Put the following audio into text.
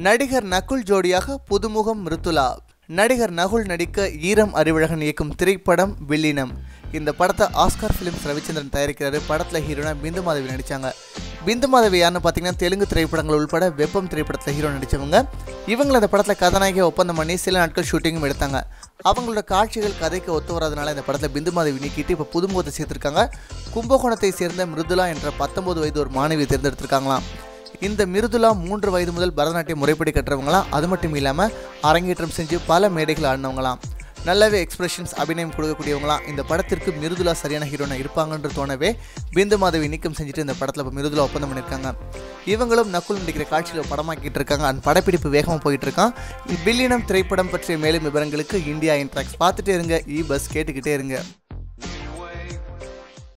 நடிகர் நகுல் ஜோடியாக புதுமுகம் மிருதுளா. நடிகர் நகுல் நடிக்க ஈரம் அறிவழகன் இயக்கும் திரைப்படம் வில்லினம். இந்த படத்தை ஆஸ்கார் ஃபிலிம்ஸ் ரவிச்சந்திரன் தயாரிக்கிறாரு. படத்தில் ஹீரோனா பிந்து மாதவி நடித்தாங்க. பிந்து மாதவி யாருன்னு பார்த்தீங்கன்னா தெலுங்கு திரைப்படங்கள் உள்பட வெப்பம் திரைப்படத்தில் ஹீரோ நடித்தவங்க. இவங்களை இந்த படத்தில் கதாநாயகியை ஒப்பந்தம் பண்ணி சில நாட்கள் ஷூட்டிங்கும் எடுத்தாங்க. அவங்களோட காட்சிகள் கதைக்கு ஒத்து வரதுனால இந்த படத்தில் பிந்து மாதவி நீக்கிட்டு இப்போ புதுமுகத்தை சேர்த்துருக்காங்க. கும்பகோணத்தை சேர்ந்த மிருதுளா என்ற 19 வயது ஒரு மாணவியை தேர்ந்தெடுத்திருக்காங்களாம். இந்த மிருதுளா 3 வயது முதல் பரதநாட்டியம் முறைப்படி கட்டுறவங்களாம். அது மட்டும் இல்லாமல் அரங்கேற்றம் செஞ்சு பல மேடைகள் ஆடினவங்களாம். நல்லாவே எக்ஸ்பிரஷன்ஸ் அபிநயம் கொடுக்கக்கூடியவங்களாம். இந்த படத்திற்கு மிருதுளா சரியான ஹீரோனா இருப்பாங்கன்ற தோணவே பிந்து மாதவி நீக்கம் செஞ்சுட்டு இந்த படத்தில் இப்போ மிருதுளா ஒப்பந்தம் பண்ணியிருக்காங்க. இவங்களும் நக்குல் நடிக்கிற காட்சியில் படமாக்கிட்டு இருக்காங்க. அந்த படப்பிடிப்பு வேகமாக போயிட்டு இருக்கான். வில்லினம் திரைப்படம் பற்றிய மேலும் விவரங்களுக்கு இந்தியா இன்ட்ராக்ஸ் பார்த்துட்டே இருங்க. பஸ் கேட்டுக்கிட்டே இருங்க.